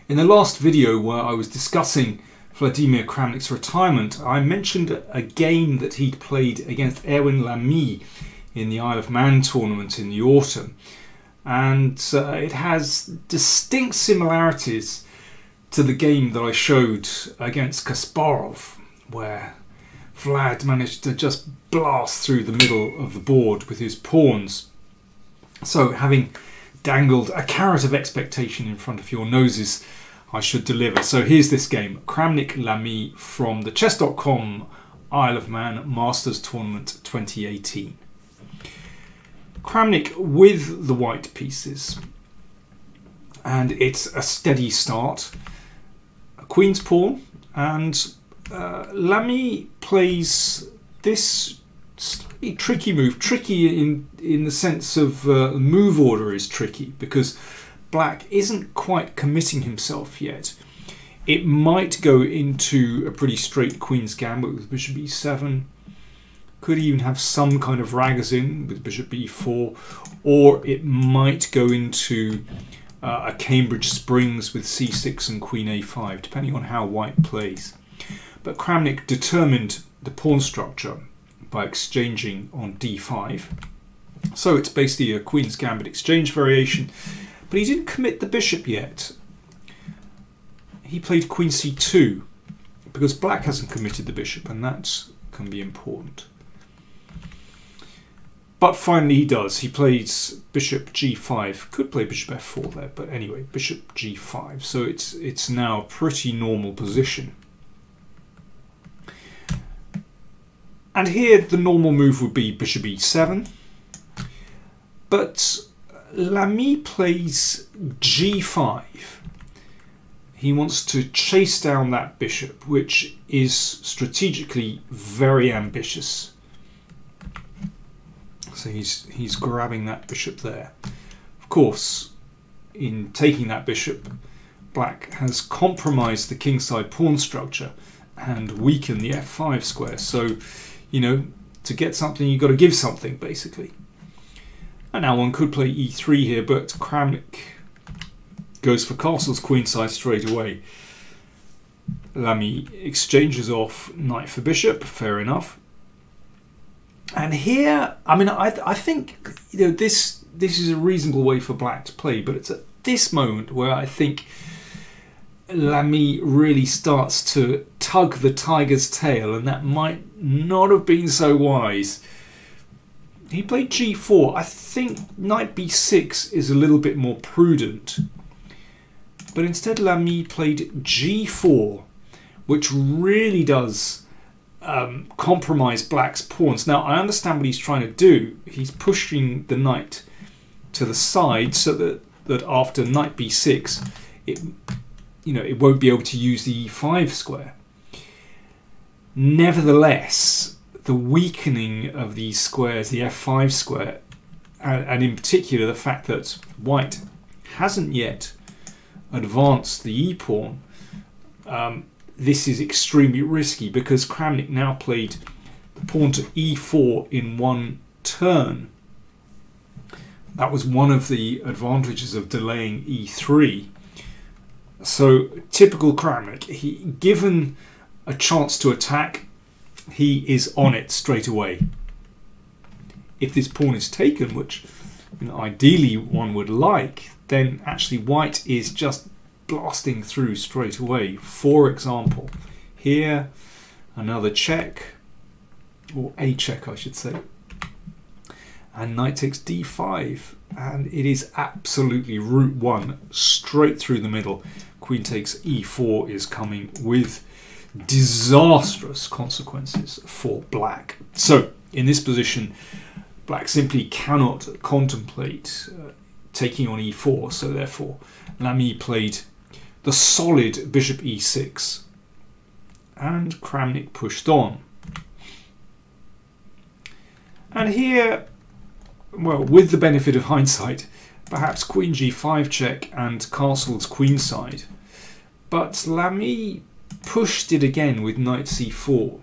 In the last video where I was discussing Vladimir Kramnik's retirement, I mentioned a game that he'd played against Erwin Lamy in the Isle of Man tournament in the autumn. And it has distinct similarities to the game that I showed against Kasparov, where Vlad managed to just blast through the middle of the board with his pawns. So, having dangled a carrot of expectation in front of your noses, I should deliver. So here's this game, Kramnik Lamy from the Chess.com Isle of Man Masters Tournament 2018. Kramnik with the white pieces, and it's a steady start. A queen's pawn, and Lamy plays this slightly tricky move. Tricky in the sense of the move order is tricky because Black isn't quite committing himself yet. It might go into a pretty straight queen's gambit with bishop e7. Could even have some kind of ragozin with bishop e4, or it might go into a Cambridge Springs with c6 and queen a5, depending on how white plays. But Kramnik determined the pawn structure by exchanging on d5. So it's basically a queen's gambit exchange variation, but he didn't commit the bishop yet. He played queen c2 because Black hasn't committed the bishop, and that can be important. But finally he does. He plays bishop g5. Could play bishop f4 there, but anyway, bishop g5. So it's now a pretty normal position. And here the normal move would be bishop e7. But Lamy plays g5. He wants to chase down that bishop, which is strategically very ambitious. So he's grabbing that bishop there. Of course, in taking that bishop, Black has compromised the kingside pawn structure and weakened the f5 square. So, you know, to get something, you've got to give something, basically. And now one could play e3 here, but Kramnik goes for castles queenside straight away. Lamy exchanges off knight for bishop, fair enough. And here, I mean, I think, you know, this is a reasonable way for Black to play, but it's at this moment where I think Lamy really starts to tug the tiger's tail, and that might not have been so wise. He played g4. I think knight b6 is a little bit more prudent, but instead Lamy played g4, which really does compromise Black's pawns. Now I understand what he's trying to do. He's pushing the knight to the side so that after knight b6, it won't be able to use the e5 square. Nevertheless, the weakening of these squares, the f5 square, and in particular the fact that white hasn't yet advanced the e-pawn, this is extremely risky because Kramnik now played the pawn to e4 in one turn. That was one of the advantages of delaying e3. So typical Kramnik, given a chance to attack, he is on it straight away. If this pawn is taken, which ideally one would like, then actually white is just blasting through straight away. For example, here another check, or a check I should say, and knight takes d5, and it is absolutely route one straight through the middle. Queen takes e4 is coming with disastrous consequences for Black. So in this position, Black simply cannot contemplate taking on e4, so therefore Lamy played the solid bishop e6 and Kramnik pushed on. And here, well, with the benefit of hindsight, perhaps queen g5 check and castles queenside, but Lamy pushed it again with knight c4.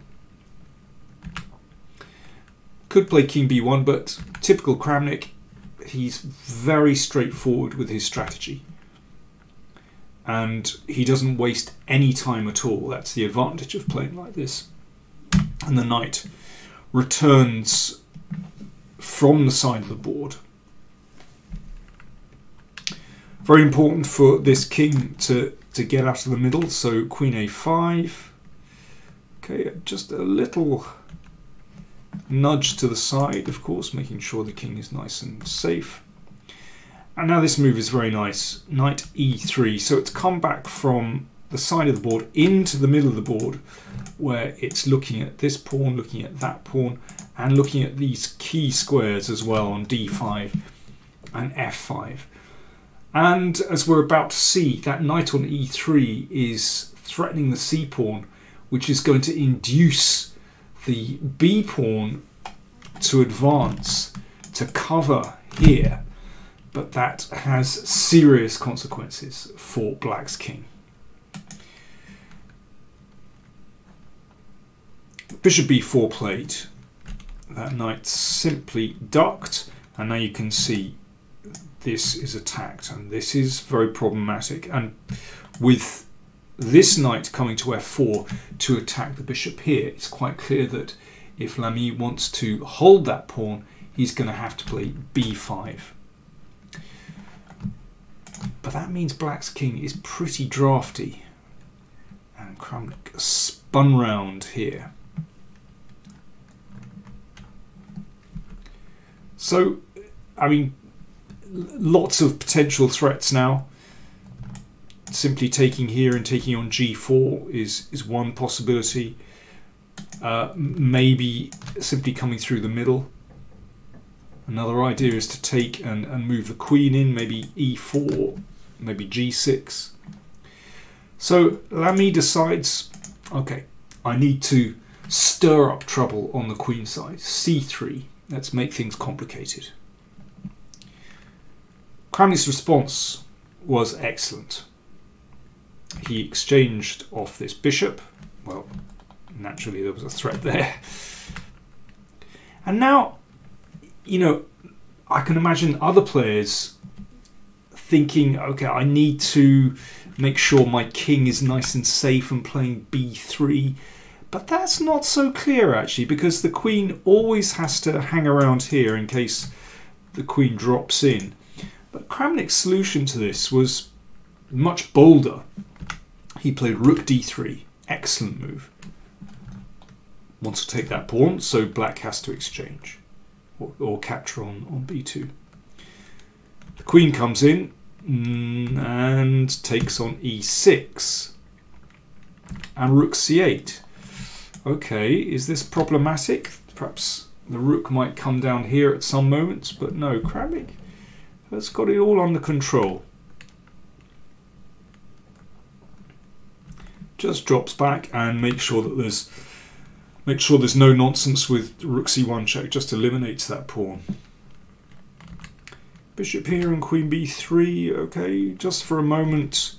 Could play king b1, but typical Kramnik, he's very straightforward with his strategy. and he doesn't waste any time at all. That's the advantage of playing like this. And the knight returns from the side of the board. Very important for this king to get out of the middle, so queen a5. Okay, just a little nudge to the side, of course, making sure the king is nice and safe. And now this move is very nice, knight e3. So it's come back from the side of the board into the middle of the board, where it's looking at this pawn, looking at that pawn, and looking at these key squares as well on d5 and f5. And as we're about to see, that knight on e3 is threatening the c pawn, which is going to induce the b pawn to advance to cover here. But that has serious consequences for black's king. Bishop b4 played. That knight simply ducked, and now you can see this is attacked, and this is very problematic. And with this knight coming to f4 to attack the bishop here, it's quite clear that if Lamy wants to hold that pawn, he's going to have to play b5. But that means black's king is pretty drafty, and Kramnik spun round here. So, I mean, lots of potential threats now. Simply taking here and taking on g4 is one possibility. Maybe simply coming through the middle. Another idea is to take and move the queen in, maybe e4, maybe g6. So Lamy decides, okay, I need to stir up trouble on the queen side. c3, let's make things complicated. Kramnik's response was excellent. He exchanged off this bishop. Well, naturally there was a threat there. And now, you know, I can imagine other players thinking, okay, I need to make sure my king is nice and safe and playing b3. But that's not so clear, actually, because the queen always has to hang around here in case the queen drops in. But Kramnik's solution to this was much bolder. He played rook d3. Excellent move. Wants to take that pawn, so black has to exchange. Or capture on b2. The queen comes in and takes on e6 and rook c8. Okay, is this problematic? Perhaps the rook might come down here at some moments, but no, Kramnik has got it all under control. Just drops back and makes sure that there's no nonsense with rook c1 check, just eliminates that pawn. Bishop here and queen b3, okay, just for a moment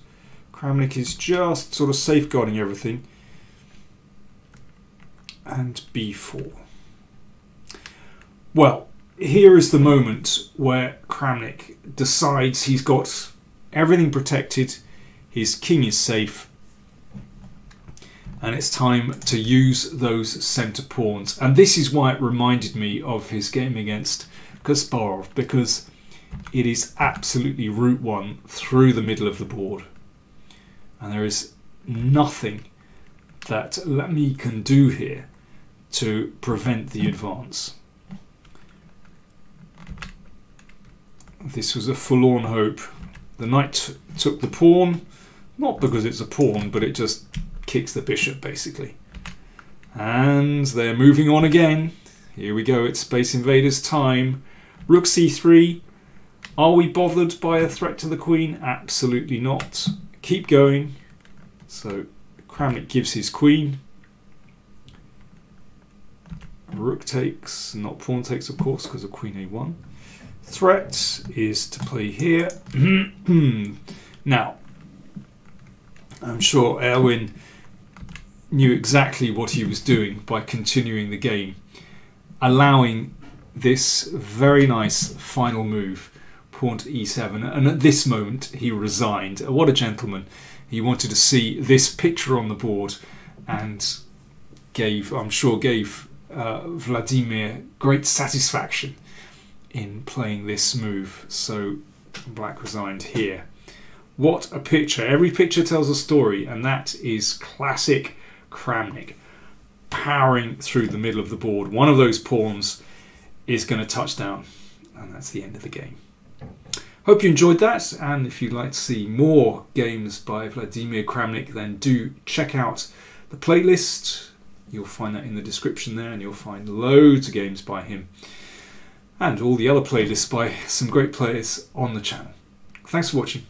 Kramnik is just sort of safeguarding everything. And b4. Well, here is the moment where Kramnik decides he's got everything protected, his king is safe, and it's time to use those centre pawns. And this is why it reminded me of his game against Kasparov, because it is absolutely route one through the middle of the board. And there is nothing that Lamy can do here to prevent the advance. This was a forlorn hope. The knight took the pawn, not because it's a pawn, but it just kicks the bishop basically. And they're moving on again. Here we go, it's Space Invaders time. Rook c3. Are we bothered by a threat to the queen? Absolutely not. Keep going. So Kramnik gives his queen. Rook takes, not pawn takes of course, because of queen a1. Threat is to play here. Now, I'm sure Erwin knew exactly what he was doing by continuing the game, allowing this very nice final move, pawn to e7, and at this moment he resigned. What a gentleman. He wanted to see this picture on the board and I'm sure gave Vladimir great satisfaction in playing this move. So black resigned here. What a picture. Every picture tells a story, and that is classic Kramnik, powering through the middle of the board. One of those pawns is going to touch down, and that's the end of the game. Hope you enjoyed that, and if you'd like to see more games by Vladimir Kramnik, then do check out the playlist. You'll find that in the description there, and you'll find loads of games by him and all the other playlists by some great players on the channel. Thanks for watching.